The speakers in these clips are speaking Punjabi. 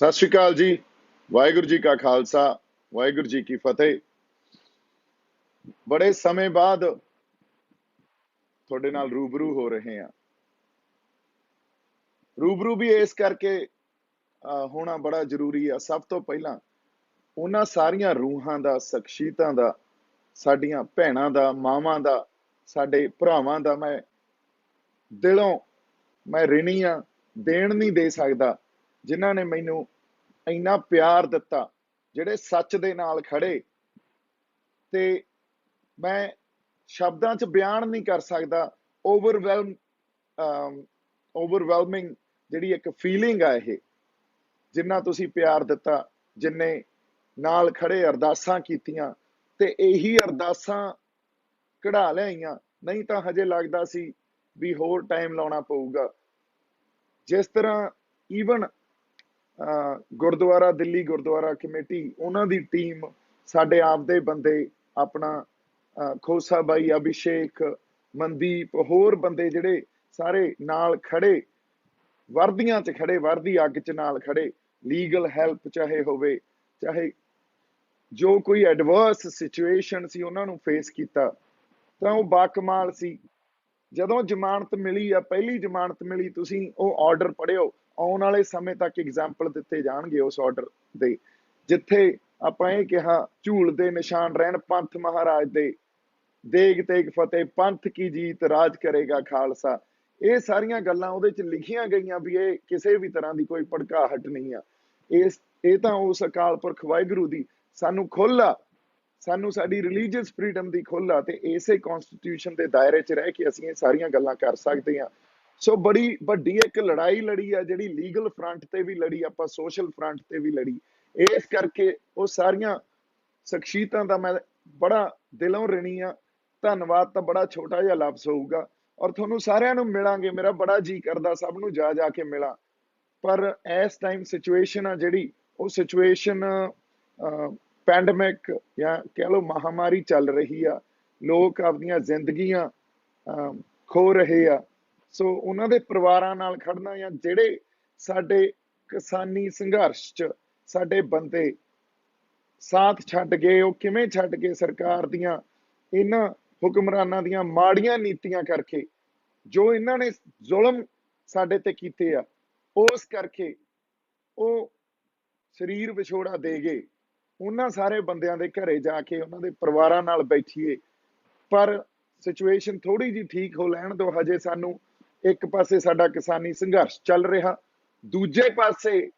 ਸਤਿ ਸ਼੍ਰੀ ਅਕਾਲ ਜੀ। ਵਾਹਿਗੁਰੂ ਜੀ ਕਾ ਖਾਲਸਾ, ਵਾਹਿਗੁਰੂ ਜੀ ਕੀ ਫਤਿਹ। ਬੜੇ ਸਮੇਂ ਬਾਅਦ ਤੁਹਾਡੇ ਨਾਲ ਰੂਬਰੂ ਹੋ ਰਹੇ ਹਾਂ। ਰੂਬਰੂ ਵੀ ਇਸ ਕਰਕੇ ਹੋਣਾ ਬੜਾ ਜ਼ਰੂਰੀ ਆ। ਸਭ ਤੋਂ ਪਹਿਲਾਂ ਉਹਨਾਂ ਸਾਰੀਆਂ ਰੂਹਾਂ ਦਾ, ਸ਼ਖਸੀਅਤਾਂ ਦਾ, ਸਾਡੀਆਂ ਭੈਣਾਂ ਦਾ, ਮਾਵਾਂ ਦਾ, ਸਾਡੇ ਭਰਾਵਾਂ ਦਾ ਮੈਂ ਦਿਲੋਂ ਰਿਣੀ ਆ। ਦੇਣ ਨਹੀਂ ਦੇ ਸਕਦਾ ਜਿਨ੍ਹਾਂ ਨੇ ਮੈਨੂੰ ਇੰਨਾ ਪਿਆਰ ਦਿੱਤਾ, ਜਿਹੜੇ ਸੱਚ ਦੇ ਨਾਲ ਖੜੇ। ਤੇ ਮੈਂ ਸ਼ਬਦਾਂ 'ਚ ਬਿਆਨ ਨਹੀਂ ਕਰ ਸਕਦਾ। ਓਵਰਵੈਲਮਿੰਗ ਜਿਹੜੀ ਇੱਕ ਫੀਲਿੰਗ ਆ, ਇਹ ਜਿੰਨਾ ਤੁਸੀਂ ਪਿਆਰ ਦਿੱਤਾ, ਜਿੰਨੇ ਨਾਲ ਖੜੇ ਅਰਦਾਸਾਂ ਕੀਤੀਆਂ, ਤੇ ਇਹੀ ਅਰਦਾਸਾਂ ਕਢਾ ਲਿਆਈਆਂ। ਨਹੀਂ ਤਾਂ ਹਜੇ ਲੱਗਦਾ ਸੀ ਵੀ ਹੋਰ ਟਾਈਮ ਲਾਉਣਾ ਪਊਗਾ। ਜਿਸ ਤਰ੍ਹਾਂ ਈਵਨ ਗੁਰਦੁਆਰਾ ਦਿੱਲੀ ਗੁਰਦੁਆਰਾ ਕਮੇਟੀ, ਉਹਨਾਂ ਦੀ ਟੀਮ, ਸਾਡੇ ਆਪ ਦੇ ਬੰਦੇ, ਆਪਣਾ ਖੋਸਾ ਬਾਈ, ਅਭਿਸ਼ੇਕ, ਮਨਦੀਪ, ਹੋਰ ਬੰਦੇ ਜਿਹੜੇ ਸਾਰੇ ਨਾਲ ਖੜੇ, ਵਰਦੀਆਂ 'ਚ ਖੜੇ, ਵਰਦੀ ਅੱਗ 'ਚ ਨਾਲ ਖੜੇ। ਲੀਗਲ ਹੈਲਪ ਚਾਹੇ ਹੋਵੇ, ਚਾਹੇ ਜੋ ਕੋਈ ਐਡਵਰਸ ਸਿਚੁਏਸ਼ਨ ਸੀ ਉਹਨਾਂ ਨੂੰ ਫੇਸ ਕੀਤਾ, ਤਾਂ ਉਹ ਬਾਕਮਾਲ ਸੀ। ਜਦੋਂ ਜ਼ਮਾਨਤ ਮਿਲੀ ਆ, ਪਹਿਲੀ ਜ਼ਮਾਨਤ ਮਿਲੀ, ਤੁਸੀਂ ਉਹ ਆਰਡਰ ਪੜ੍ਹਿਓ। ਆਉਣ ਵਾਲੇ ਸਮੇਂ ਤੱਕ ਐਗਜ਼ਾਮਪਲ ਦਿੱਤੇ ਜਾਣਗੇ ਉਸ ਆਰਡਰ ਦੇ, ਜਿੱਥੇ ਆਪਾਂ ਇਹ ਕਿਹਾ ਝੂਲ ਦੇ ਨਿਸ਼ਾਨ ਰਹਿਣ ਪੰਥ ਮਹਾਰਾਜ ਦੇ, ਦੇਗ ਤੇਗ ਫਤਿਹ, ਪੰਥ ਕੀ ਜੀਤ, ਰਾਜ ਕਰੇਗਾ ਖਾਲਸਾ। ਇਹ ਸਾਰੀਆਂ ਗੱਲਾਂ ਉਹਦੇ 'ਚ ਲਿਖੀਆਂ ਗਈਆਂ ਵੀ ਇਹ ਕਿਸੇ ਵੀ ਤਰ੍ਹਾਂ ਦੀ ਕੋਈ ਭੜਕਾਹਟ ਨਹੀਂ ਆ। ਇਹ ਤਾਂ ਉਸ ਅਕਾਲ ਪੁਰਖ ਵਾਹਿਗੁਰੂ ਦੀ ਸਾਨੂੰ ਖੁੱਲ੍ਹ ਆ, ਸਾਨੂੰ ਸਾਡੀ ਰਿਲੀਜੀਅਸ ਫਰੀडम ਦੀ ਖੁੱਲ੍ਹ ਆ, ਤੇ ਇਸੇ ਕਨਸਟੀਟਿਊਸ਼ਨ ਦੇ ਦਾਇਰੇ 'ਚ ਰਹਿ ਕੇ ਅਸੀਂ ਇਹ ਸਾਰੀਆਂ ਗੱਲਾਂ ਕਰ ਸਕਦੇ ਹਾਂ। ਸੋ ਬੜੀ ਵੱਡੀ ਇੱਕ ਲੜਾਈ ਲੜੀ ਆ, ਜਿਹੜੀ ਲੀਗਲ ਫਰੰਟ ਤੇ ਵੀ ਲੜੀ, ਆਪਾਂ ਸੋਸ਼ਲ ਫਰੰਟ ਤੇ ਵੀ ਲੜੀ। ਇਸ ਕਰਕੇ ਉਹ ਸਾਰੀਆਂ ਸ਼ਖਸੀਅਤਾਂ ਦਾ ਮੈਂ ਬੜਾ ਦਿਲੋਂ ਰਿਣੀ ਆ। ਧੰਨਵਾਦ ਤਾਂ ਬੜਾ ਛੋਟਾ ਜਿਹਾ ਲਫ਼ਜ਼ ਹੋਊਗਾ। ਔਰ ਤੁਹਾਨੂੰ ਸਾਰਿਆਂ ਨੂੰ ਮਿਲਾਂਗੇ, ਮੇਰਾ ਬੜਾ ਜੀ ਕਰਦਾ ਸਭ ਨੂੰ ਜਾ ਜਾ ਕੇ ਮਿਲਾਂ। ਪਰ ਇਸ ਟਾਈਮ ਸਿਚੁਏਸ਼ਨ ਆ ਜਿਹੜੀ, ਉਹ ਸਿਚੁਏਸ਼ਨ ਪੈਂਡੇਮਿਕ ਜਾਂ ਕਹਿ ਲਓ ਮਹਾਮਾਰੀ ਚੱਲ ਰਹੀ ਆ। ਲੋਕ ਆਪਣੀਆਂ ਜ਼ਿੰਦਗੀਆਂ ਖੋ ਰਹੇ ਆ। ਸੋ ਉਹਨਾਂ ਦੇ ਪਰਿਵਾਰਾਂ ਨਾਲ ਖੜਨਾ, ਜਾਂ ਜਿਹੜੇ ਸਾਡੇ ਕਿਸਾਨੀ ਸੰਘਰਸ਼ 'ਚ ਸਾਡੇ ਬੰਦੇ ਸਾਥ ਛੱਡ ਗਏ, ਉਹ ਕਿਵੇਂ ਛੱਡ ਗਏ? ਸਰਕਾਰ ਦੀਆਂ ਇਹਨਾਂ ਹੁਕਮਰਾਨਾਂ ਦੀਆਂ ਮਾੜੀਆਂ ਨੀਤੀਆਂ ਕਰਕੇ, ਜੋ ਇਹਨਾਂ ਨੇ ਜ਼ੁਲਮ ਸਾਡੇ ਤੇ ਕੀਤੇ ਆ, ਉਸ ਕਰਕੇ ਉਹ ਸਰੀਰ ਵਿਛੋੜਾ ਦੇ ਗਏ। ਉਹਨਾਂ ਸਾਰੇ ਬੰਦਿਆਂ ਦੇ ਘਰੇ ਜਾ ਕੇ ਉਹਨਾਂ ਦੇ ਪਰਿਵਾਰਾਂ ਨਾਲ ਬੈਠੀਏ। ਪਰ ਸਿਚੁਏਸ਼ਨ ਥੋੜੀ ਜਿਹੀ ਠੀਕ ਹੋ ਲੈਣ ਦਿਓ। ਹਜੇ ਸਾਨੂੰ ਇੱਕ ਪਾਸੇ ਸਾਡਾ ਕਿਸਾਨੀ ਸੰਘਰਸ਼ ਚੱਲ ਰਿਹਾ, ਦੂਜੇ ਪਾਸੇ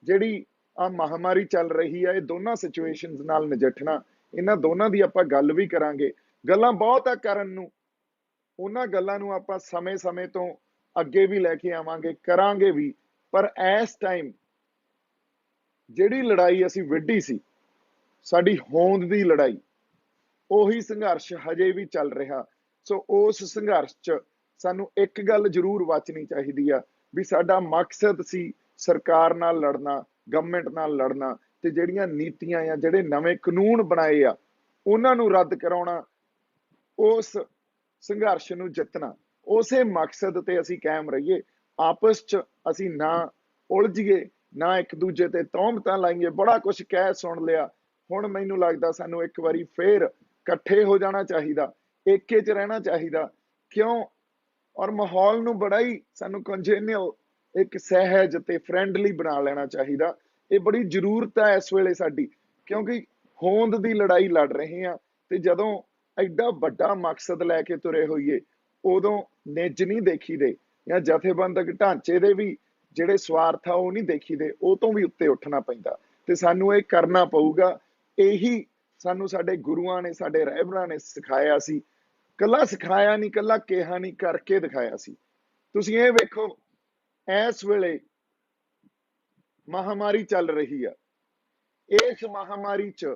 ਜਿਹੜੀ ਆ ਮਹਾਮਾਰੀ ਚੱਲ ਰਹੀ ਆ। ਇਹ ਦੋਨਾਂ ਸਿਚੁਏਸ਼ਨਸ ਨਾਲ ਨਜਿੱਠਣਾ, ਇਹਨਾਂ ਦੋਨਾਂ ਦੀ ਆਪਾਂ ਗੱਲ ਵੀ ਕਰਾਂਗੇ। ਗੱਲਾਂ ਬਹੁਤ ਆ ਕਰਨ ਨੂੰ, ਉਹਨਾਂ ਗੱਲਾਂ ਨੂੰ ਆਪਾਂ ਸਮੇਂ-ਸਮੇਂ ਤੋਂ ਅੱਗੇ ਵੀ ਲੈ ਕੇ ਆਵਾਂਗੇ, ਕਰਾਂਗੇ ਵੀ। ਪਰ ਇਸ ਟਾਈਮ ਜਿਹੜੀ ਲੜਾਈ ਅਸੀਂ ਵਿੱਢੀ ਸੀ, ਸਾਡੀ ਹੋਂਦ ਦੀ ਲੜਾਈ, ਉਹੀ ਸੰਘਰਸ਼ ਹਜੇ ਵੀ ਚੱਲ ਰਿਹਾ। ਸੋ ਉਸ ਸੰਘਰਸ਼ 'ਚ ਸਾਨੂੰ ਇੱਕ ਗੱਲ ਜ਼ਰੂਰ ਵਾਚਣੀ ਚਾਹੀਦੀ ਆ ਵੀ ਸਾਡਾ ਮਕਸਦ ਸੀ ਸਰਕਾਰ ਨਾਲ ਲੜਨਾ, ਗਵਰਨਮੈਂਟ ਨਾਲ ਲੜਨਾ, ਤੇ ਜਿਹੜੀਆਂ ਨੀਤੀਆਂ ਆ, ਜਿਹੜੇ ਨਵੇਂ ਕਾਨੂੰਨ ਬਣਾਏ ਆ, ਉਹਨਾਂ ਨੂੰ ਰੱਦ ਕਰਾਉਣਾ, ਉਸ ਸੰਘਰਸ਼ ਨੂੰ ਜਿੱਤਣਾ। ਉਸੇ ਮਕਸਦ ਤੇ ਅਸੀਂ ਕਾਇਮ ਰਹੀਏ। ਆਪਸ 'ਚ ਅਸੀਂ ਨਾ ਉਲਝੀਏ, ਨਾ ਇੱਕ ਦੂਜੇ ਤੇ ਤੌਹਮਤਾਂ ਲਾਈਏ। ਬੜਾ ਕੁਝ ਕਹਿ ਸੁਣ ਲਿਆ, ਹੁਣ ਮੈਨੂੰ ਲੱਗਦਾ ਸਾਨੂੰ ਇੱਕ ਵਾਰੀ ਫੇਰ ਇਕੱਠੇ ਹੋ ਜਾਣਾ ਚਾਹੀਦਾ, ਏਕੇ 'ਚ ਰਹਿਣਾ ਚਾਹੀਦਾ। ਕਿਉਂ? ਔਰ ਮਾਹੌਲ ਨੂੰ ਬੜਾ ਹੀ ਸਾਨੂੰ ਕੰਜੇਨੀਅਲ, ਇੱਕ ਸਹਿਜ ਤੇ ਫਰੈਂਡਲੀ ਬਣਾ ਲੈਣਾ ਚਾਹੀਦਾ। ਇਹ ਬੜੀ ਜ਼ਰੂਰਤ ਹੈ ਇਸ ਵੇਲੇ ਸਾਡੀ, ਕਿਉਂਕਿ ਹੋਂਦ ਦੀ ਲੜਾਈ ਲੜ ਰਹੇ ਹਾਂ। ਤੇ ਜਦੋਂ ਐਡਾ ਵੱਡਾ ਮਕਸਦ ਲੈ ਕੇ ਤੁਰੇ ਹੋਈਏ, ਉਦੋਂ ਨਿੱਜ ਨਹੀਂ ਦੇਖੀਦੇ, ਜਾਂ ਜਥੇਬੰਦਕ ਢਾਂਚੇ ਦੇ ਵੀ ਜਿਹੜੇ ਸਵਾਰਥ ਆ ਉਹ ਨਹੀਂ ਦੇਖੀਦੇ। ਉਹ ਤੋਂ ਵੀ ਉੱਤੇ ਉੱਠਣਾ ਪੈਂਦਾ, ਤੇ ਸਾਨੂੰ ਇਹ ਕਰਨਾ ਪਊਗਾ। ਇਹੀ ਸਾਨੂੰ ਸਾਡੇ ਗੁਰੂਆਂ ਨੇ, ਸਾਡੇ ਰਹਿਬਰਾਂ ਨੇ ਸਿਖਾਇਆ ਸੀ। ਕੱਲਾ ਸਿਖਾਇਆ ਨਹੀਂ, ਕੱਲਾ ਕਿਹਾ ਨਹੀਂ, ਕਰਕੇ ਦਿਖਾਇਆ ਸੀ। ਤੁਸੀਂ ਇਹ ਵੇਖੋ, ਇਸ ਵੇਲੇ ਮਹਾਮਾਰੀ ਚੱਲ ਰਹੀ ਆ। ਇਸ ਮਹਾਮਾਰੀ 'ਚ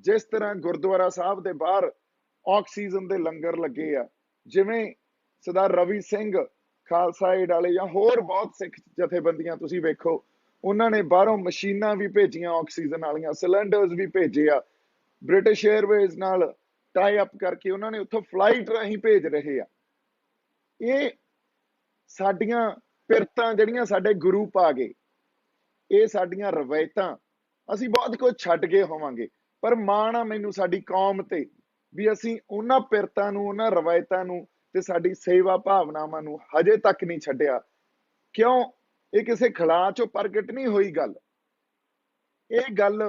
ਜਿਸ ਤਰ੍ਹਾਂ ਗੁਰਦੁਆਰਾ ਸਾਹਿਬ ਦੇ ਬਾਹਰ ਆਕਸੀਜਨ ਦੇ ਲੰਗਰ ਲੱਗੇ ਆ, ਜਿਵੇਂ ਸਰਦਾਰ ਰਵੀ ਸਿੰਘ ਖਾਲਸਾ ਏਡ ਵਾਲੇ ਜਾਂ ਹੋਰ ਬਹੁਤ ਸਿੱਖ ਜਥੇਬੰਦੀਆਂ, ਤੁਸੀਂ ਵੇਖੋ ਉਹਨਾਂ ਨੇ ਬਾਹਰੋਂ ਮਸ਼ੀਨਾਂ ਵੀ ਭੇਜੀਆਂ, ਆਕਸੀਜਨ ਵਾਲੀਆਂ ਸਿਲੰਡਰਸ ਵੀ ਭੇਜੇ ਆ। ਬ੍ਰਿਟਿਸ਼ ਏਅਰਵੇਜ਼ ਨਾਲ ਟਾਈ ਅਪ ਕਰਕੇ ਉਹਨਾਂ ਨੇ ਉੱਥੋਂ ਫਲਾਈਟ ਰਾਹੀਂ ਭੇਜ ਰਹੇ ਆ। ਇਹ ਸਾਡੀਆਂ ਪਿਰਤਾਂ ਜਿਹੜੀਆਂ ਸਾਡੇ ਗੁਰੂ ਪਾ ਗਏ, ਇਹ ਸਾਡੀਆਂ ਰਵਾਇਤਾਂ, ਅਸੀਂ ਬਹੁਤ ਕੁਝ ਛੱਡ ਗਏ ਹੋਵਾਂਗੇ, ਪਰ ਮਾਣ ਆ ਮੈਨੂੰ ਸਾਡੀ ਕੌਮ ਤੇ ਵੀ ਅਸੀਂ ਉਹਨਾਂ ਪਿਰਤਾਂ ਨੂੰ, ਉਹਨਾਂ ਰਵਾਇਤਾਂ ਨੂੰ ਤੇ ਸਾਡੀ ਸੇਵਾ ਭਾਵਨਾਵਾਂ ਨੂੰ ਹਜੇ ਤੱਕ ਨਹੀਂ ਛੱਡਿਆ। ਕਿਉਂ? ਇਹ ਕਿਸੇ ਖਿਲਾਫ ਚੋਂ ਪ੍ਰਗਟ ਨਹੀਂ ਹੋਈ ਗੱਲ, ਇਹ ਗੱਲ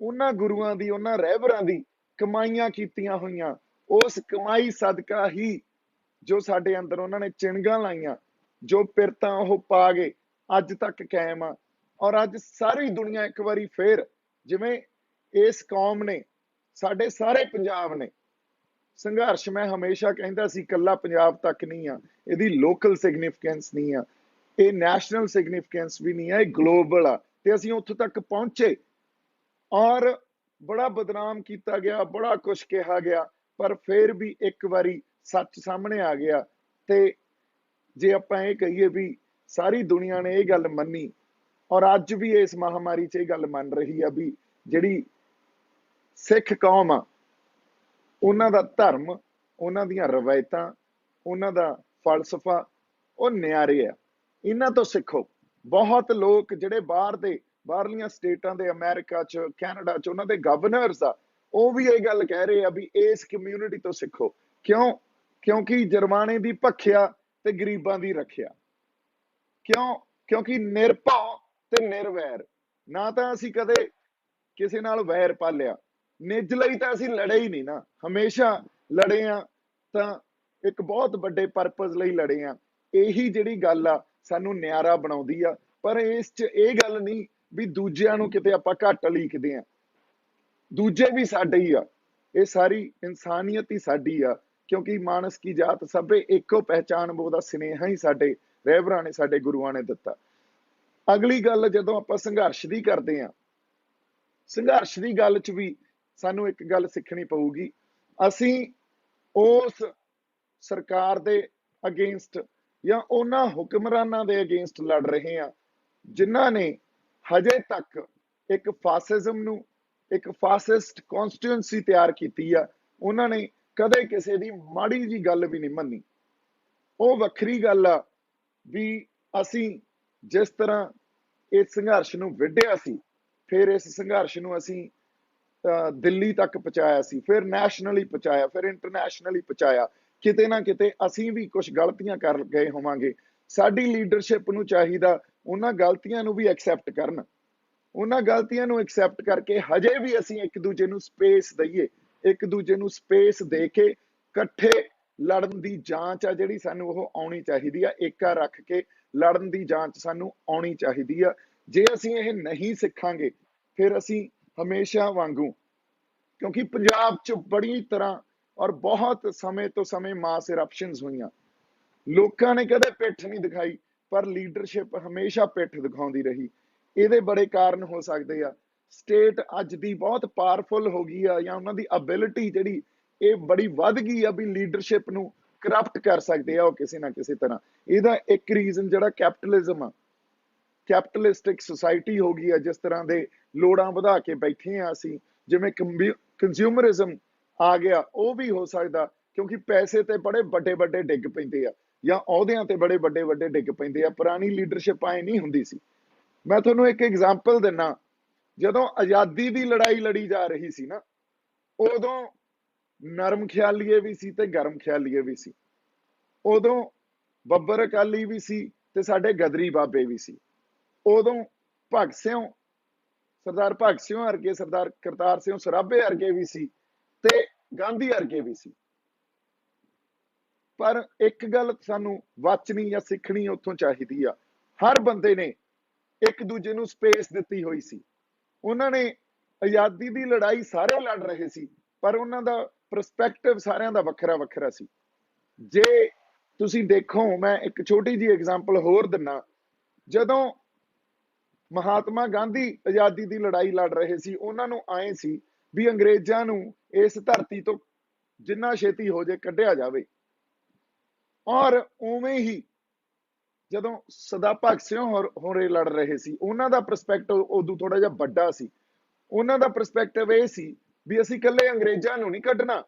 ਉਹਨਾਂ ਗੁਰੂਆਂ ਦੀ, ਉਹਨਾਂ ਰਹਿਬਰਾਂ ਦੀ ਕਮਾਈਆਂ ਕੀਤੀਆਂ ਹੋਈਆਂ, ਉਸ ਕਮਾਈ ਸਦਕਾ ਹੀ ਜੋ ਸਾਡੇ ਅੰਦਰ ਉਹਨਾਂ ਨੇ ਚਿਣਗਾਂ ਲਾਈਆਂ, ਜੋ ਪਿਰਤਾਂ ਉਹ ਪਾ ਗਏ, ਅੱਜ ਤੱਕ ਕਾਇਮ ਆ। ਔਰ ਅੱਜ ਸਾਰੀ ਦੁਨੀਆ ਇੱਕ ਵਾਰੀ ਫੇਰ, ਜਿਵੇਂ ਇਸ ਕੌਮ ਨੇ, ਸਾਡੇ ਸਾਰੇ ਪੰਜਾਬ ਨੇ ਸੰਘਰਸ਼, ਮੈਂ ਹਮੇਸ਼ਾ ਕਹਿੰਦਾ ਸੀ ਕੱਲਾ ਪੰਜਾਬ ਤੱਕ ਨਹੀਂ ਆ, ਇਹਦੀ ਲੋਕਲ ਸਿਗਨੀਫੀਕੈਂਸ ਨਹੀਂ ਆ, ਇਹ ਨੈਸ਼ਨਲ ਸਿਗਨੀਫੀਕੈਂਸ ਵੀ ਨਹੀਂ ਆ, ਇਹ ਗਲੋਬਲ ਆ। ਤੇ ਅਸੀਂ ਉੱਥੋਂ ਤੱਕ ਪਹੁੰਚੇ, ਔਰ ਬੜਾ ਬਦਨਾਮ ਕੀਤਾ ਗਿਆ, ਬੜਾ ਕੁਝ ਕਿਹਾ ਗਿਆ, ਪਰ ਫਿਰ ਵੀ ਇੱਕ ਵਾਰੀ ਸੱਚ ਸਾਹਮਣੇ ਆ ਗਿਆ। ਤੇ ਜੇ ਆਪਾਂ ਇਹ ਕਹੀਏ ਵੀ ਸਾਰੀ ਦੁਨੀਆ ਨੇ ਇਹ ਗੱਲ ਮੰਨੀ, ਔਰ ਅੱਜ ਵੀ ਇਸ ਮਹਾਮਾਰੀ 'ਚ ਇਹ ਗੱਲ ਮੰਨ ਰਹੀ ਆ ਵੀ ਜਿਹੜੀ ਸਿੱਖ ਕੌਮ ਆ, ਉਹਨਾਂ ਦਾ ਧਰਮ, ਉਹਨਾਂ ਦੀਆਂ ਰਵਾਇਤਾਂ, ਉਹਨਾਂ ਦਾ ਫਲਸਫਾ ਉਹ ਨਿਆਰੇ ਆ, ਇਹਨਾਂ ਤੋਂ ਸਿੱਖੋ। ਬਹੁਤ ਲੋਕ ਜਿਹੜੇ ਬਾਹਰਲੀਆਂ ਸਟੇਟਾਂ ਦੇ, ਅਮਰੀਕਾ 'ਚ, ਕੈਨੇਡਾ 'ਚ, ਉਹਨਾਂ ਦੇ ਗਵਰਨਰਸ ਆ, ਉਹ ਵੀ ਇਹ ਗੱਲ ਕਹਿ ਰਹੇ ਆ ਵੀ ਇਸ ਕਮਿਊਨਿਟੀ ਤੋਂ ਸਿੱਖੋ। ਕਿਉਂ? ਕਿਉਂਕਿ ਜਰਮਾਨੇ ਦੀ ਭਖਿਆ ਤੇ ਗਰੀਬਾਂ ਦੀ ਰੱਖਿਆ। ਕਿਉਂ? ਕਿਉਂਕਿ ਨਿਰਭਉ ਤੇ ਨਿਰਵੈਰ, ਨਾ ਤਾਂ ਅਸੀਂ ਕਦੇ ਕਿਸੇ ਨਾਲ ਵੈਰ ਪਾਲਿਆ, ਨਿੱਜ ਲਈ ਤਾਂ ਅਸੀਂ ਲੜੇ ਹੀ ਨਹੀਂ ਨਾ, ਹਮੇਸ਼ਾ ਲੜੇ ਆ ਤਾਂ ਇੱਕ ਬਹੁਤ ਵੱਡੇ ਪਰਪਸ ਲਈ ਲੜੇ ਆ। ਇਹੀ ਜਿਹੜੀ ਗੱਲ ਆ ਸਾਨੂੰ ਨਿਆਰਾ ਬਣਾਉਂਦੀ ਆ। ਪਰ ਇਸ 'ਚ ਇਹ ਗੱਲ ਨਹੀਂ ਵੀ ਦੂਜਿਆਂ ਨੂੰ ਕਿਤੇ ਆਪਾਂ ਘੱਟ ਲੀਕਦੇ ਆ, ਦੂਜੇ ਵੀ ਸਾਡੇ ਹੀ ਆ, ਇਹ ਸਾਰੀ ਇਨਸਾਨੀਅਤ ਹੀ ਸਾਡੀ ਆ। ਕਿਉਂਕਿ ਮਾਨਸ ਕੀ ਜਾਤ ਸਭੇ ਇੱਕੋ ਪਹਿਚਾਨ, ਬੋ ਦਾ ਸੁਨੇਹਾ ਹੀ ਸਾਡੇ ਰਹਿਬਰਾਂ ਨੇ, ਸਾਡੇ ਗੁਰੂਆਂ ਨੇ ਦਿੱਤਾ। ਅਗਲੀ ਗੱਲ, ਜਦੋਂ ਆਪਾਂ ਸੰਘਰਸ਼ ਦੀ ਕਰਦੇ ਆ, ਸੰਘਰਸ਼ ਦੀ ਗੱਲ 'ਚ ਵੀ ਸਾਨੂੰ ਇੱਕ ਗੱਲ ਸਿੱਖਣੀ ਪਊਗੀ। ਅਸੀਂ ਉਸ ਸਰਕਾਰ ਦੇ ਅਗੇਂਸਟ ਜਾਂ ਉਹਨਾਂ ਹੁਕਮਰਾਨਾਂ ਦੇ ਅਗੇਂਸਟ ਲੜ ਰਹੇ ਆ ਜਿਨ੍ਹਾਂ ਨੇ ਹਜੇ ਤੱਕ ਇੱਕ ਫਾਸਿਜ਼ਮ ਨੂੰ, ਇੱਕ ਫਾਸਿਸਟ ਕੌਨਸਟੀਟਿਊਂਸੀ ਤਿਆਰ ਕੀਤੀ ਆ। ਉਹਨਾਂ ਨੇ ਕਦੇ ਕਿਸੇ ਦੀ ਮਾੜੀ ਜੀ ਗੱਲ ਵੀ ਨਹੀਂ ਮੰਨੀ। ਉਹ ਵੱਖਰੀ ਗੱਲ ਆ ਵੀ ਅਸੀਂ ਜਿਸ ਤਰ੍ਹਾਂ ਇਸ ਸੰਘਰਸ਼ ਨੂੰ ਵਿੱਢਿਆ ਸੀ, ਫਿਰ ਇਸ ਸੰਘਰਸ਼ ਨੂੰ ਅਸੀਂ ਦਿੱਲੀ ਤੱਕ ਪਹੁੰਚਾਇਆ ਸੀ, ਫਿਰ ਨੈਸ਼ਨਲੀ ਪਹੁੰਚਾਇਆ, ਫਿਰ ਇੰਟਰਨੈਸ਼ਨਲੀ ਪਹੁੰਚਾਇਆ। ਕਿਤੇ ਨਾ ਕਿਤੇ ਅਸੀਂ ਵੀ ਕੁਝ ਗਲਤੀਆਂ ਕਰ ਗਏ ਹੋਵਾਂਗੇ। ਸਾਡੀ ਲੀਡਰਸ਼ਿਪ ਨੂੰ ਚਾਹੀਦਾ ਉਹਨਾਂ ਗਲਤੀਆਂ ਨੂੰ ਵੀ ਐਕਸੈਪਟ ਕਰਨ, ਉਹਨਾਂ ਗਲਤੀਆਂ ਨੂੰ ਐਕਸੈਪਟ ਕਰਕੇ ਹਜੇ ਵੀ ਅਸੀਂ ਇੱਕ ਦੂਜੇ ਨੂੰ ਸਪੇਸ ਦਈਏ, ਇੱਕ ਦੂਜੇ ਨੂੰ ਸਪੇਸ ਦੇ ਕੇ ਇਕੱਠੇ ਲੜਨ ਦੀ ਜਾਂਚ ਆ ਜਿਹੜੀ ਸਾਨੂੰ ਉਹ ਆਉਣੀ ਚਾਹੀਦੀ ਆ। ਏਕਾ ਰੱਖ ਕੇ ਲੜਨ ਦੀ ਜਾਂਚ ਸਾਨੂੰ ਆਉਣੀ ਚਾਹੀਦੀ ਆ। ਜੇ ਅਸੀਂ ਇਹ ਨਹੀਂ ਸਿੱਖਾਂਗੇ ਫਿਰ ਅਸੀਂ ਹਮੇਸ਼ਾ ਵਾਂਗੂ, ਕਿਉਂਕਿ ਪੰਜਾਬ 'ਚ ਬੜੀ ਤਰ੍ਹਾਂ ਔਰ ਬਹੁਤ ਸਮੇਂ ਤੋਂ ਸਮੇਂ ਮਾਸ ਇਰਪਸ਼ਨਸ ਹੋਈਆਂ, ਲੋਕਾਂ ਨੇ ਕਦੇ ਪਿੱਠ ਨਹੀਂ ਦਿਖਾਈ, ਪਰ ਲੀਡਰਸ਼ਿਪ ਹਮੇਸ਼ਾ ਪਿੱਠ ਦਿਖਾਉਂਦੀ ਰਹੀ। ਇਹਦੇ ਬੜੇ ਕਾਰਨ ਹੋ ਸਕਦੇ ਆ। ਸਟੇਟ ਅੱਜ ਦੀ ਬਹੁਤ ਪਾਵਰਫੁਲ ਹੋ ਗਈ ਆ, ਜਾਂ ਉਹਨਾਂ ਦੀ ਐਬਿਲਿਟੀ ਜਿਹੜੀ ਇਹ ਬੜੀ ਵੱਧ ਗਈ ਆ ਵੀ ਲੀਡਰਸ਼ਿਪ ਨੂੰ ਕਰਪਟ ਕਰ ਸਕਦੇ ਆ ਉਹ ਕਿਸੇ ਨਾ ਕਿਸੇ ਤਰ੍ਹਾਂ। ਇਹਦਾ ਇੱਕ ਰੀਜ਼ਨ ਜਿਹੜਾ ਕੈਪੀਟਲਿਜ਼ਮ ਆ, ਕੈਪੀਟਲਿਸਟਿਕ ਸੁਸਾਇਟੀ ਹੋ ਗਈ ਆ, ਜਿਸ ਤਰ੍ਹਾਂ ਦੇ ਲੋੜਾਂ ਵਧਾ ਕੇ ਬੈਠੇ ਆ ਅਸੀਂ, ਜਿਵੇਂ ਕੰਜ਼ਿਊਮਰਿਜ਼ਮ ਆ ਗਿਆ, ਉਹ ਵੀ ਹੋ ਸਕਦਾ ਕਿਉਂਕਿ ਪੈਸੇ ਤੇ ਬੜੇ ਵੱਡੇ ਵੱਡੇ ਡਿੱਗ ਪੈਂਦੇ ਆ, ਜਾਂ ਅਹੁਦਿਆਂ ਤੇ ਬੜੇ ਵੱਡੇ ਵੱਡੇ ਡਿੱਗ ਪੈਂਦੇ ਆ। ਪੁਰਾਣੀ ਲੀਡਰਸ਼ਿਪ ਐ ਨਹੀਂ ਹੁੰਦੀ ਸੀ। ਮੈਂ ਤੁਹਾਨੂੰ ਇੱਕ ਐਗਜ਼ਾਮਪਲ ਦਿੰਨਾ, ਜਦੋਂ ਆਜ਼ਾਦੀ ਦੀ ਲੜਾਈ ਲੜੀ ਜਾ ਰਹੀ ਸੀ ਨਾ, ਉਦੋਂ ਨਰਮ ਖਿਆਲੀਏ ਵੀ ਸੀ ਤੇ ਗਰਮ ਖਿਆਲੀਏ ਵੀ ਸੀ। ਉਦੋਂ ਬੱਬਰ ਅਕਾਲੀ ਵੀ ਸੀ ਤੇ ਸਾਡੇ ਗਦਰੀ ਬਾਬੇ ਵੀ ਸੀ। ਉਦੋਂ ਭਗਤ ਸਿੰਘ, ਸਰਦਾਰ ਭਗਤ ਸਿੰਘ ਵਰਗੇ, ਸਰਦਾਰ ਕਰਤਾਰ ਸਿੰਘ ਸਰਾਭੇ ਵਰਗੇ ਵੀ ਸੀ ਤੇ ਗਾਂਧੀ ਵਰਗੇ ਵੀ ਸੀ। ਪਰ ਇੱਕ ਗੱਲ ਸਾਨੂੰ ਵਾਚਣੀ ਜਾਂ ਸਿੱਖਣੀ ਉੱਥੋਂ ਚਾਹੀਦੀ ਆ, ਹਰ ਬੰਦੇ ਨੇ ਇੱਕ ਦੂਜੇ ਨੂੰ ਸਪੇਸ ਦਿੱਤੀ ਹੋਈ ਸੀ। ਉਹਨਾਂ ਨੇ ਆਜ਼ਾਦੀ ਦੀ ਲੜਾਈ ਸਾਰੇ ਲੜ ਰਹੇ ਸੀ, ਪਰ ਉਹਨਾਂ ਦਾ ਪਰਸਪੈਕਟਿਵ ਸਾਰਿਆਂ ਦਾ ਵੱਖਰਾ ਵੱਖਰਾ ਸੀ। ਜੇ ਤੁਸੀਂ ਦੇਖੋ, ਮੈਂ ਇੱਕ ਛੋਟੀ ਜਿਹੀ ਐਗਜ਼ਾਮਪਲ ਹੋਰ ਦਿੰਨਾ, ਜਦੋਂ ਮਹਾਤਮਾ ਗਾਂਧੀ ਆਜ਼ਾਦੀ ਦੀ ਲੜਾਈ ਲੜ ਰਹੇ ਸੀ, ਉਹਨਾਂ ਨੂੰ ਆਏ ਸੀ ਵੀ ਅੰਗਰੇਜ਼ਾਂ ਨੂੰ ਇਸ ਧਰਤੀ ਤੋਂ ਜਿੰਨਾ ਛੇਤੀ ਹੋ ਜੇ ਕੱਢਿਆ ਜਾਵੇ। ਔਰ ਉਵੇਂ ਹੀ ਜਦੋਂ ਸਦਾ ਭਗਤ ਸਿੰਘ ਹੋਰੇ ਲੜ ਰਹੇ ਸੀ, ਉਹਨਾਂ ਦਾ ਪਰਸਪੈਕਟਿਵ ਉਦੋਂ ਥੋੜਾ ਜਿਹਾ ਵੱਡਾ ਸੀ। ਉਹਨਾਂ ਦਾ ਪਰਸਪੈਕਟਿਵ ਇਹ ਸੀ ਵੀ ਅਸੀਂ ਇਕੱਲੇ ਅੰਗਰੇਜ਼ਾਂ ਨੂੰ ਨਹੀਂ ਕੱਢਣਾ,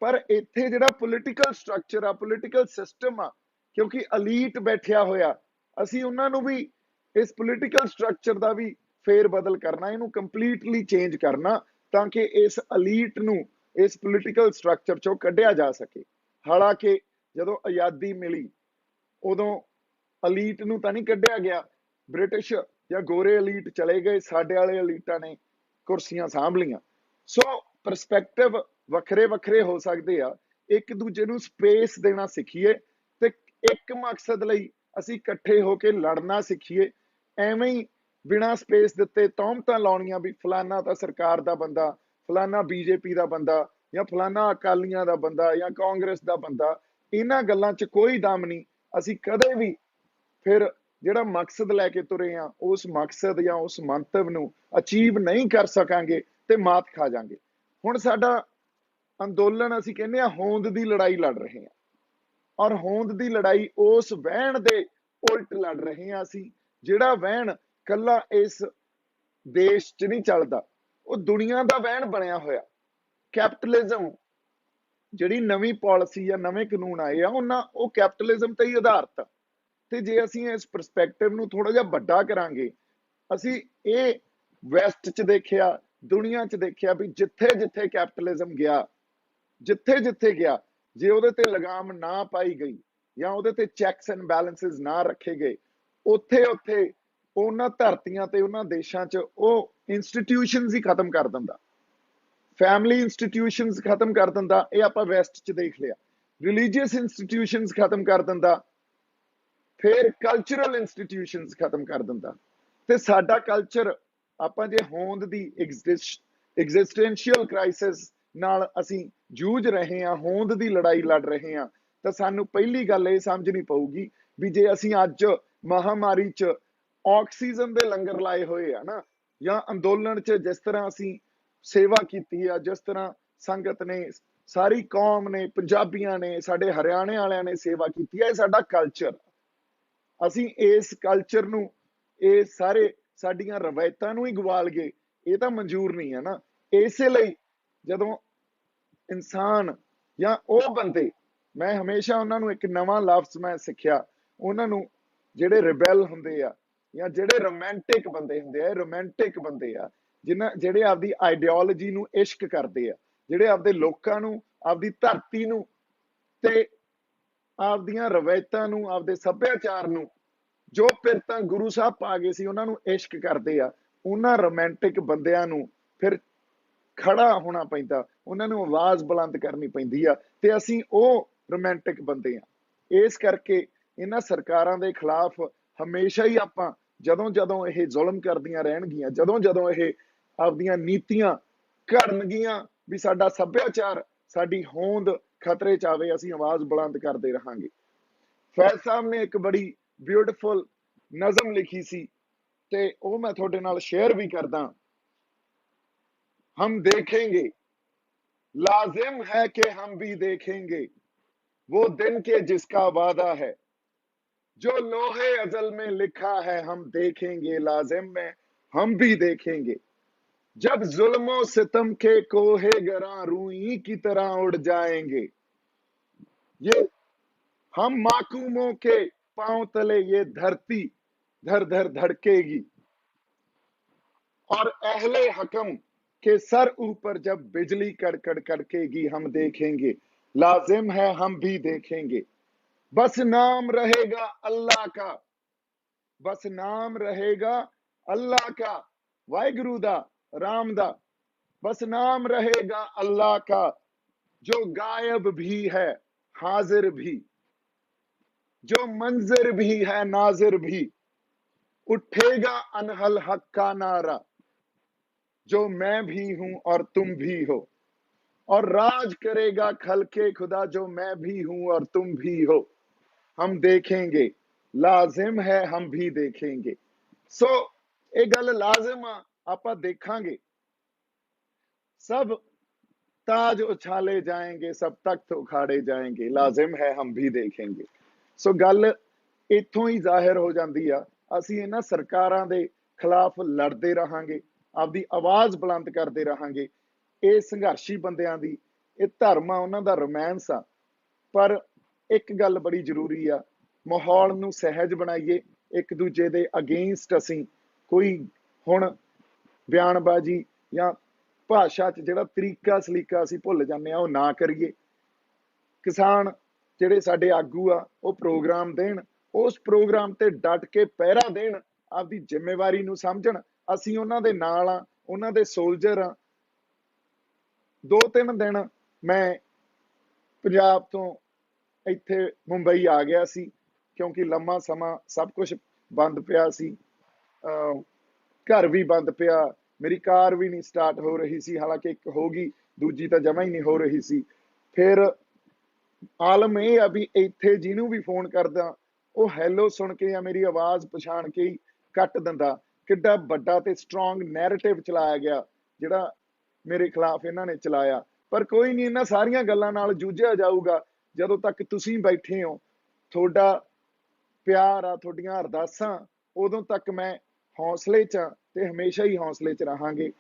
ਪਰ ਇੱਥੇ ਜਿਹੜਾ ਪੋਲੀਟੀਕਲ ਸਟਰਕਚਰ ਆ, ਪੋਲੀਟੀਕਲ ਸਿਸਟਮ ਆ, ਕਿਉਂਕਿ ਅਲੀਟ ਬੈਠਿਆ ਹੋਇਆ, ਅਸੀਂ ਉਹਨਾਂ ਨੂੰ ਵੀ इस पोलिटिकल स्ट्रक्चर का भी फेर बदल करना, इनू कंप्लीटली चेंज करना, ताकि इस अलीट नू इस पोलिटिकल स्ट्रक्चर चो कढ़िया जा सके। हालांकि जदों आज़ादी मिली उदों अलीट नू तां नहीं कढ़िया गया, ब्रिटिश या गोरे अलीट चले गए, साडे वाले अलीटां ने कुर्सियां सांभ लियां। सो परस्पैक्टिव वखरे वखरे हो सकते आ, एक दूजे नू स्पेस देना सीखीए ते एक मकसद लई असीं इकट्ठे होके लड़ना सीखीए। एवें ही बिना स्पेस दिते तौहमतां लाउणियां भी फलाना तां सरकार दा बंदा, फलाना बीजेपी दा बंदा, या फलाना अकालियां दा बंदा, या कांग्रेस दा बंदा, इन्हां गल्लां च कोई दम नहीं। असीं कदे भी फिर ਜਿਹੜਾ मकसद लैके तुरे आ उस मकसद या उस मंतव ਨੂੰ ਅਚੀਵ नहीं कर सकांगे ਤੇ मात खा जाएंगे। ਹੁਣ ਸਾਡਾ ਅੰਦੋਲਨ ਅਸੀਂ ਕਹਿੰਦੇ ਆ ਹੋਂਦ ਦੀ ਲੜਾਈ ਲੜ ਰਹੇ ਹਾਂ, ਔਰ ਹੋਂਦ ਦੀ ਲੜਾਈ ਉਸ ਵਹਿਣ ਦੇ ਉਲਟ ਲੜ ਰਹੇ ਹਾਂ ਅਸੀਂ, ਜਿਹੜਾ ਵਹਿਣ ਕੱਲਾ ਇਸ ਦੇਸ਼ 'ਚ ਨਹੀਂ ਚੱਲਦਾ, ਉਹ ਦੁਨੀਆ ਦਾ ਵਹਿਣ ਬਣਿਆ ਹੋਇਆ। ਕੈਪੀਟਲਿਜ਼ਮ ਜਿਹੜੀ ਨਵੀਂ ਪਾਲਿਸੀ ਜਾਂ ਨਵੇਂ ਕਾਨੂੰਨ ਆਏ ਆ ਉਹਨਾਂ ਉਹ ਕੈਪੀਟਲਿਜ਼ਮ ਤੇ ਹੀ ਆਧਾਰਿਤ ਆ। ਤੇ ਜੇ ਅਸੀਂ ਇਸ ਪਰਸਪੈਕਟਿਵ ਨੂੰ ਥੋੜਾ ਜਿਹਾ ਵੱਡਾ ਕਰਾਂਗੇ, ਅਸੀਂ ਇਹ ਵੈਸਟ 'ਚ ਦੇਖਿਆ, ਦੁਨੀਆ 'ਚ ਦੇਖਿਆ ਵੀ ਜਿੱਥੇ ਜਿੱਥੇ ਕੈਪੀਟਲਿਜ਼ਮ ਗਿਆ, ਜਿੱਥੇ ਜਿੱਥੇ ਗਿਆ, ਜੇ ਉਹਦੇ ਤੇ ਲਗਾਮ ਨਾ ਪਾਈ ਗਈ ਜਾਂ ਉਹਦੇ ਤੇ ਚੈਕਸ ਐਂਡ ਬੈਲੈਂਸਿਸ ਨਾ ਰੱਖੇ ਗਏ, ਉੱਥੇ ਉੱਥੇ ਉਹਨਾਂ ਧਰਤੀਆਂ ਤੇ ਉਹਨਾਂ ਦੇਸ਼ਾਂ 'ਚ ਉਹ ਇੰਸਟੀਟਿਊਸ਼ਨਸ ਹੀ ਖਤਮ ਕਰ ਦਿੰਦਾ। ਫੈਮਿਲੀ ਇੰਸਟੀਟਿਊਸ਼ਨਸ ਖਤਮ ਕਰ ਦਿੰਦਾ, ਇਹ ਆਪਾਂ ਵੈਸਟ 'ਚ ਦੇਖ ਲਿਆ। ਰਿਲੀਜੀਅਸ ਇੰਸਟੀਟਿਊਸ਼ਨਸ ਖਤਮ ਕਰ ਦਿੰਦਾ, फिर कल्चरल इंस्टीट्यूशनस खत्म कर दिंदा। ते साडा कल्चर आपां जे होंद दी एग्जिस्टेंशियल क्राइसिस नाल असीं जूझ रहे हां, होंद दी लड़ाई लड़ रहे हां, तां सानू पहली गल ये समझनी पऊगी भी जे असीं अज महामारी च ऑक्सीजन दे लंगर लाए होए आ ना, या अंदोलन च जिस तरह असीं सेवा कीती आ, जिस तरह संगत ने, सारी कौम ने, पंजाबियां ने, साडे हरियाणे वालियां ने सेवा कीती है, साडा कल्चर। ਅਸੀਂ ਇਸ ਕਲਚਰ ਨੂੰ, ਇਹ ਸਾਰੇ ਸਾਡੀਆਂ ਰਵਾਇਤਾਂ ਨੂੰ ਹੀ ਗਵਾਲ ਗਏ, ਇਹ ਤਾਂ ਮਨਜ਼ੂਰ ਨਹੀਂ ਹੈ ਨਾ। ਇਸੇ ਲਈ ਜਦੋਂ ਇਨਸਾਨ ਜਾਂ ਉਹ ਬੰਦੇ, ਮੈਂ ਹਮੇਸ਼ਾ ਉਹਨਾਂ ਨੂੰ ਇੱਕ ਨਵਾਂ ਲਫ਼ਜ਼ ਮੈਂ ਸਿੱਖਿਆ, ਉਹਨਾਂ ਨੂੰ ਜਿਹੜੇ ਰਿਬੈਲ ਹੁੰਦੇ ਆ ਜਾਂ ਜਿਹੜੇ ਰੋਮਾਂਟਿਕ ਬੰਦੇ ਹੁੰਦੇ ਆ, ਰੋਮਾਂਟਿਕ ਬੰਦੇ ਆ ਜਿਹੜੇ ਆਪਦੀ ਆਈਡੀਓਲੋਜੀ ਨੂੰ ਇਸ਼ਕ ਕਰਦੇ ਆ, ਜਿਹੜੇ ਆਪਦੇ ਲੋਕਾਂ ਨੂੰ, ਆਪਦੀ ਧਰਤੀ ਨੂੰ ਤੇ ਆਪਦੀਆਂ ਰਵਾਇਤਾਂ ਨੂੰ, ਆਪਦੇ ਸੱਭਿਆਚਾਰ ਨੂੰ, ਜੋ ਪਿਰਤਾਂ ਗੁਰੂ ਸਾਹਿਬ ਪਾ ਗਏ ਸੀ ਉਹਨਾਂ ਨੂੰ ਇਸ਼ਕ ਕਰਦੇ ਆ, ਉਹਨਾਂ ਰੋਮਾਂਟਿਕ ਬੰਦਿਆਂ ਨੂੰ ਫਿਰ ਖੜਾ ਹੋਣਾ ਪੈਂਦਾ, ਉਹਨਾਂ ਨੂੰ ਆਵਾਜ਼ ਬੁਲੰਦ ਕਰਨੀ ਪੈਂਦੀ ਆ, ਤੇ ਅਸੀਂ ਉਹ ਰੋਮਾਂਟਿਕ ਬੰਦੇ ਆ। ਇਸ ਕਰਕੇ ਇਹਨਾਂ ਸਰਕਾਰਾਂ ਦੇ ਖਿਲਾਫ ਹਮੇਸ਼ਾ ਹੀ ਆਪਾਂ, ਜਦੋਂ ਜਦੋਂ ਇਹ ਜ਼ੁਲਮ ਕਰਦੀਆਂ ਰਹਿਣਗੀਆਂ, ਜਦੋਂ ਜਦੋਂ ਇਹ ਆਪਦੀਆਂ ਨੀਤੀਆਂ ਘੜਨਗੀਆਂ ਵੀ ਸਾਡਾ ਸੱਭਿਆਚਾਰ, ਸਾਡੀ ਹੋਂਦ ਖਤਰੇ 'ਚ ਆਵੇ, ਅਸੀਂ ਆਵਾਜ਼ ਬੁਲੰਦ ਕਰਦੇ ਰਹਾਂਗੇ। फैज साहब ने एक बड़ी ब्यूटीफुल नज़म लिखी सी, ते वो मैं थोड़े नाल शेयर भी करदा। हम देखेंगे, लाजिम है कि हम भी देखेंगे वो दिन के जिसका वादा है, जो लोहे अजल में लिखा है हम देखेंगे, लाजिम में हम भी देखेंगे। जब जुल्मों सितम के कोहे गरा रूई की तरह उड़ जाएंगे, ये हम माकूमों के पांव तले ये धरती धर धर धड़केगी, और अहले हकम के सर ऊपर जब बिजली कड़कड़ कड़केगी, हम देखेंगे, लाजिम है हम भी देखेंगे। बस नाम रहेगा अल्लाह का, बस नाम रहेगा अल्लाह का, वाहिगुरू दा, राम दा, बस नाम रहेगा अल्लाह का, जो गायब भी है हाजिर भी, जो मंजर भी है नाजिर भी, उठेगा अनहल हक का नारा, जो मैं भी हूं और तुम भी हो, और राज करेगा खलके खुदा, जो मैं भी हूं और तुम भी हो। हम देखेंगे, लाजिम है हम भी देखेंगे। सो ये गल लाजिम आ, आपां देखांगे। सब ताज उछाले जाएंगे, सब तख्त उखाड़े जाएंगे, लाजिम है हम भी देखेंगे। सो गल इत्थों ही जाहिर हो जाती आ, ਅਸੀਂ ਇਹਨਾਂ ਸਰਕਾਰਾਂ ਦੇ ਖਿਲਾਫ ਲੜਦੇ ਰਹਾਂਗੇ, ਆਪਦੀ ਆਵਾਜ਼ ਬੁਲੰਦ ਕਰਦੇ ਰਹਾਂਗੇ। ਇਹ ਸੰਘਰਸ਼ੀ ਬੰਦਿਆਂ ਦੀ ਇਹ ਧਰਮ ਆ, ਉਹਨਾਂ ਦਾ ਰੋਮਾਂਸ ਆ। ਪਰ ਇੱਕ ਗੱਲ ਬੜੀ ਜ਼ਰੂਰੀ ਆ, ਮਾਹੌਲ ਨੂੰ ਸਹਿਜ ਬਣਾਈਏ, एक दूजे दे अगेंस्ट असीं कोई हुण बयानबाजी या भाषा च जिहड़ा तरीका सलीका असीं भुल जाने आ, ओह ना करिए। किसान ਜਿਹੜੇ ਸਾਡੇ ਆਗੂ ਆ ਉਹ ਪ੍ਰੋਗਰਾਮ ਦੇਣ, ਉਸ ਪ੍ਰੋਗਰਾਮ ਤੇ ਡਟ ਕੇ ਪਹਿਰਾ ਦੇਣ, ਆਪਦੀ ਜ਼ਿੰਮੇਵਾਰੀ ਨੂੰ ਸਮਝਣ। ਅਸੀਂ ਉਹਨਾਂ ਦੇ ਨਾਲ ਆ, ਉਹਨਾਂ ਦੇ ਸੋਲਜਰ ਆ। 2-3 ਦਿਨ ਮੈਂ ਪੰਜਾਬ ਤੋਂ ਇੱਥੇ ਮੁੰਬਈ ਆ ਗਿਆ ਸੀ, ਕਿਉਂਕਿ ਲੰਮਾ ਸਮਾਂ ਸਭ ਕੁਝ ਬੰਦ ਪਿਆ ਸੀ। ਘਰ ਵੀ ਬੰਦ ਪਿਆ, ਮੇਰੀ ਕਾਰ ਵੀ ਨਹੀਂ ਸਟਾਰਟ ਹੋ ਰਹੀ ਸੀ, ਹਾਲਾਂਕਿ ਇੱਕ ਹੋ ਗਈ, ਦੂਜੀ ਤਾਂ ਜਮਾ ਹੀ ਨਹੀਂ ਹੋ ਰਹੀ ਸੀ। ਫਿਰ ਆਲਮ ਇਹ ਆ ਵੀ ਇੱਥੇ ਜਿਹਨੂੰ ਵੀ ਫੋਨ ਕਰਦਾ ਉਹ ਹੈਲੋ ਸੁਣ ਕੇ ਜਾਂ ਮੇਰੀ ਆਵਾਜ਼ ਪਛਾਣ ਕੇ ਹੀ ਕੱਟ ਦਿੰਦਾ। ਕਿੱਡਾ ਵੱਡਾ ਤੇ ਸਟਰੋਂਗ ਨੈਰੇਟਿਵ ਚਲਾਇਆ ਗਿਆ ਜਿਹੜਾ ਮੇਰੇ ਖਿਲਾਫ ਇਹਨਾਂ ਨੇ ਚਲਾਇਆ। ਪਰ ਕੋਈ ਨਹੀਂ, ਇਹਨਾਂ ਸਾਰੀਆਂ ਗੱਲਾਂ ਨਾਲ ਜੂਝਿਆ ਜਾਊਗਾ ਜਦੋਂ ਤੱਕ ਤੁਸੀਂ ਬੈਠੇ ਹੋ। ਤੁਹਾਡਾ ਪਿਆਰ ਆ, ਤੁਹਾਡੀਆਂ ਅਰਦਾਸਾਂ, ਉਦੋਂ ਤੱਕ ਮੈਂ ਹੌਸਲੇ 'ਚ ਆ ਤੇ ਹਮੇਸ਼ਾ ਹੀ ਹੌਸਲੇ 'ਚ ਰਹਾਂਗੇ।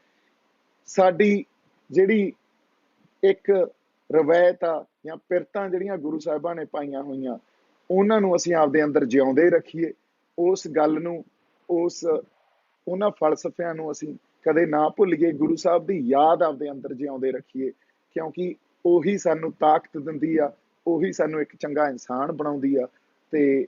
ਸਾਡੀ ਜਿਹੜੀ ਇੱਕ ਰਵਾਇਤ ਆ ਜਾਂ ਪਿਰਤਾਂ ਜਿਹੜੀਆਂ ਗੁਰੂ ਸਾਹਿਬਾਂ ਨੇ ਪਾਈਆਂ ਹੋਈਆਂ, ਉਹਨਾਂ ਨੂੰ ਅਸੀਂ ਆਪਦੇ ਅੰਦਰ ਜਿਉਂਦੇ ਰੱਖੀਏ। ਉਸ ਗੱਲ ਨੂੰ, ਉਹਨਾਂ ਫਲਸਫਿਆਂ ਨੂੰ ਅਸੀਂ ਕਦੇ ਨਾ ਭੁੱਲੀਏ। ਗੁਰੂ ਸਾਹਿਬ ਦੀ ਯਾਦ ਆਪਦੇ ਅੰਦਰ ਜਿਉਂਦੇ ਰੱਖੀਏ, ਕਿਉਂਕਿ ਉਹੀ ਸਾਨੂੰ ਤਾਕਤ ਦਿੰਦੀ ਆ, ਉਹੀ ਸਾਨੂੰ ਇੱਕ ਚੰਗਾ ਇਨਸਾਨ ਬਣਾਉਂਦੀ ਆ। ਤੇ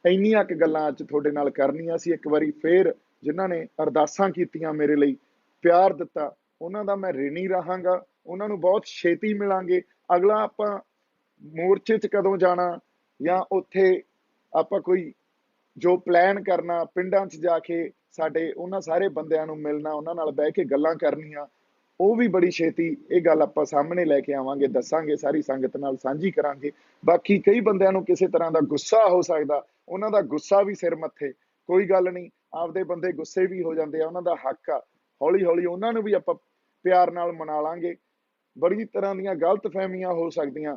ਇੰਨੀਆਂ ਕੁ ਗੱਲਾਂ ਅੱਜ ਤੁਹਾਡੇ ਨਾਲ ਕਰਨੀਆਂ ਸੀ। ਇੱਕ ਵਾਰੀ ਫੇਰ ਜਿਨ੍ਹਾਂ ਨੇ ਅਰਦਾਸਾਂ ਕੀਤੀਆਂ ਮੇਰੇ ਲਈ, ਪਿਆਰ ਦਿੱਤਾ, ਉਹਨਾਂ ਦਾ ਮੈਂ ਰਿਣੀ ਰਹਾਂਗਾ। ਉਹਨਾਂ ਨੂੰ ਬਹੁਤ ਛੇਤੀ ਮਿਲਾਂਗੇ। ਅਗਲਾ ਆਪਾਂ ਮੋਰਚੇ 'ਚ ਕਦੋਂ ਜਾਣਾ ਜਾਂ ਉੱਥੇ ਆਪਾਂ ਕੋਈ ਜੋ ਪਲਾਨ ਕਰਨਾ, ਪਿੰਡਾਂ 'ਚ ਜਾ ਕੇ ਸਾਡੇ ਉਹਨਾਂ ਸਾਰੇ ਬੰਦਿਆਂ ਨੂੰ ਮਿਲਣਾ, ਉਹਨਾਂ ਨਾਲ ਬਹਿ ਕੇ ਗੱਲਾਂ ਕਰਨੀਆਂ, ਉਹ ਵੀ ਬੜੀ ਛੇਤੀ ਇਹ ਗੱਲ ਆਪਾਂ ਸਾਹਮਣੇ ਲੈ ਕੇ ਆਵਾਂਗੇ, ਦੱਸਾਂਗੇ, ਸਾਰੀ ਸੰਗਤ ਨਾਲ ਸਾਂਝੀ ਕਰਾਂਗੇ। ਬਾਕੀ ਕਈ ਬੰਦਿਆਂ ਨੂੰ ਕਿਸੇ ਤਰ੍ਹਾਂ ਦਾ ਗੁੱਸਾ ਹੋ ਸਕਦਾ, ਉਹਨਾਂ ਦਾ ਗੁੱਸਾ ਵੀ ਸਿਰ ਮੱਥੇ, ਕੋਈ ਗੱਲ ਨਹੀਂ। ਆਪਦੇ ਬੰਦੇ ਗੁੱਸੇ ਵੀ ਹੋ ਜਾਂਦੇ ਆ, ਉਹਨਾਂ ਦਾ ਹੱਕ ਆ। ਹੌਲੀ ਹੌਲੀ ਉਹਨਾਂ ਨੂੰ ਵੀ ਆਪਾਂ ਪਿਆਰ ਨਾਲ ਮਨਾ ਲਾਂਗੇ। ਬੜੀ ਤਰ੍ਹਾਂ ਦੀਆਂ ਗਲਤ ਫਹਿਮੀਆਂ ਹੋ ਸਕਦੀਆਂ,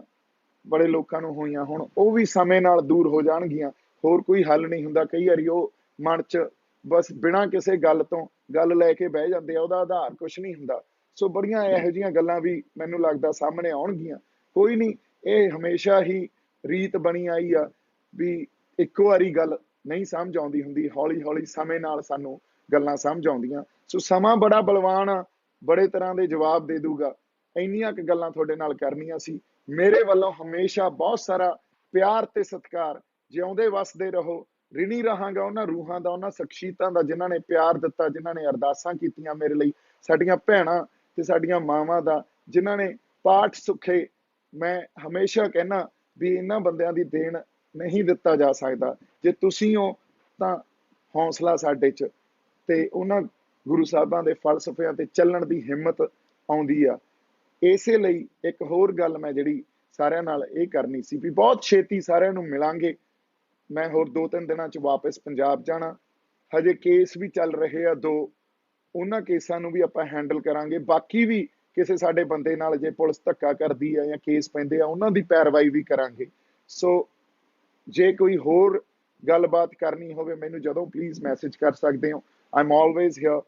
ਬੜੇ ਲੋਕਾਂ ਨੂੰ ਹੋਈਆਂ, ਹੁਣ ਉਹ ਵੀ ਸਮੇਂ ਨਾਲ ਦੂਰ ਹੋ ਜਾਣਗੀਆਂ। ਹੋਰ ਕੋਈ ਹੱਲ ਨਹੀਂ ਹੁੰਦਾ। ਕਈ ਵਾਰੀ ਉਹ ਮਨ 'ਚ ਬਸ ਬਿਨਾਂ ਕਿਸੇ ਗੱਲ ਤੋਂ ਗੱਲ ਲੈ ਕੇ ਬਹਿ ਜਾਂਦੇ ਆ, ਉਹਦਾ ਆਧਾਰ ਕੁਛ ਨਹੀਂ ਹੁੰਦਾ। ਸੋ ਬੜੀਆਂ ਇਹੋ ਜਿਹੀਆਂ ਗੱਲਾਂ ਵੀ ਮੈਨੂੰ ਲੱਗਦਾ ਸਾਹਮਣੇ ਆਉਣਗੀਆਂ। ਕੋਈ ਨਹੀਂ, ਇਹ ਹਮੇਸ਼ਾ ਹੀ ਰੀਤ ਬਣੀ ਆਈ ਆ ਵੀ ਇੱਕੋ ਵਾਰੀ ਗੱਲ ਨਹੀਂ ਸਮਝ ਆਉਂਦੀ ਹੁੰਦੀ, ਹੌਲੀ ਹੌਲੀ ਸਮੇਂ ਨਾਲ ਸਾਨੂੰ ਗੱਲਾਂ ਸਮਝ ਆਉਂਦੀਆਂ। ਸੋ ਸਮਾਂ ਬੜਾ ਬਲਵਾਨ ਆ, ਬੜੇ ਤਰ੍ਹਾਂ ਦੇ ਜਵਾਬ ਦੇ ਦੂਗਾ। ਇੰਨੀਆਂ ਕੁ ਗੱਲਾਂ ਤੁਹਾਡੇ ਨਾਲ ਕਰਨੀਆਂ ਸੀ। ਮੇਰੇ ਵੱਲੋਂ ਹਮੇਸ਼ਾ ਬਹੁਤ ਸਾਰਾ ਪਿਆਰ ਤੇ ਸਤਿਕਾਰ। ਜਿਉਂਦੇ ਵਸਦੇ ਰਹੋ। ਰਿਣੀ ਰਹਾਂਗਾ ਉਹਨਾਂ ਰੂਹਾਂ ਦਾ, ਉਹਨਾਂ ਸ਼ਖਸੀਅਤਾਂ ਦਾ ਜਿਨ੍ਹਾਂ ਨੇ ਪਿਆਰ ਦਿੱਤਾ, ਜਿਨ੍ਹਾਂ ਨੇ ਅਰਦਾਸਾਂ ਕੀਤੀਆਂ ਮੇਰੇ ਲਈ, ਸਾਡੀਆਂ ਭੈਣਾਂ ਤੇ ਸਾਡੀਆਂ ਮਾਵਾਂ ਦਾ, ਜਿਨ੍ਹਾਂ ਨੇ ਪਾਠ ਸੁੱਖੇ। ਮੈਂ ਹਮੇਸ਼ਾ ਕਹਿਣਾ ਵੀ ਇਹਨਾਂ ਬੰਦਿਆਂ ਦੀ ਦੇਣ ਨਹੀਂ ਦਿੱਤਾ ਜਾ ਸਕਦਾ। ਜੇ ਤੁਸੀਂ ਹੋ ਤਾਂ ਹੌਸਲਾ ਸਾਡੇ 'ਚ ਤੇ ਉਹਨਾਂ ਗੁਰੂ ਸਾਹਿਬਾਂ ਦੇ ਫਲਸਫਿਆਂ ਤੇ ਚੱਲਣ ਦੀ ਹਿੰਮਤ ਆਉਂਦੀ ਆ। ਇਸੇ ਲਈ ਇੱਕ ਹੋਰ ਗੱਲ ਮੈਂ ਜਿਹੜੀ ਸਾਰਿਆਂ ਨਾਲ ਇਹ ਕਰਨੀ ਸੀ ਵੀ ਬਹੁਤ ਛੇਤੀ ਸਾਰਿਆਂ ਨੂੰ ਮਿਲਾਂਗੇ। ਮੈਂ ਹੋਰ 2-3 ਦਿਨਾਂ 'ਚ ਵਾਪਸ ਪੰਜਾਬ ਜਾਣਾ। ਹਜੇ ਕੇਸ ਵੀ ਚੱਲ ਰਹੇ ਆ 2, ਉਹਨਾਂ ਕੇਸਾਂ ਨੂੰ ਵੀ ਆਪਾਂ ਹੈਂਡਲ ਕਰਾਂਗੇ। ਬਾਕੀ ਵੀ ਕਿਸੇ ਸਾਡੇ ਬੰਦੇ ਨਾਲ ਜੇ ਪੁਲਿਸ ਧੱਕਾ ਕਰਦੀ ਆ ਜਾਂ ਕੇਸ ਪੈਂਦੇ ਆ, ਉਹਨਾਂ ਦੀ ਪੈਰਵਾਈ ਵੀ ਕਰਾਂਗੇ। ਸੋ ਜੇ ਕੋਈ ਹੋਰ ਗੱਲਬਾਤ ਕਰਨੀ ਹੋਵੇ ਮੈਨੂੰ ਜਦੋਂ ਪਲੀਜ਼ ਮੈਸੇਜ ਕਰ ਸਕਦੇ ਹੋ। I'm always here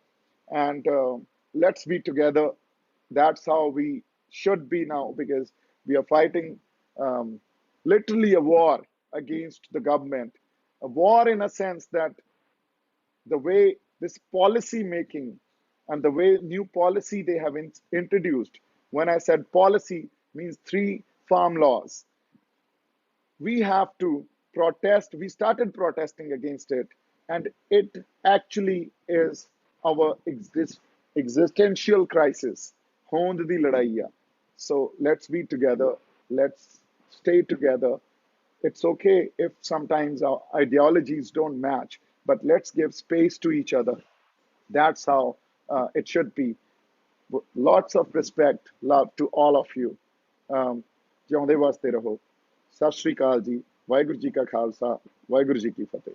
and let's be together. That's how we should be now, because we are fighting literally a war against the government. A war in a sense that the way this policy making and the way new policy they have introduced. When I said policy, means 3 farm laws. We have to protest. We started protesting against it, and it actually is our existential crisis. Hond di ladai hai. So let's be together. Let's stay together. It's okay if sometimes our ideologies don't match, but let's give space to each other. That's how it should be. Lots of respect, love to all of you. ਜਿਉਂਦੇ ਵਾਸਤੇ ਰਹੋ। ਸਤਿ ਸ਼੍ਰੀ ਅਕਾਲ ਜੀ। ਵਾਹਿਗੁਰੂ ਜੀ ਕਾ ਖਾਲਸਾ, ਵਾਹਿਗੁਰੂ ਜੀ ਕੀ ਫਤਿਹ।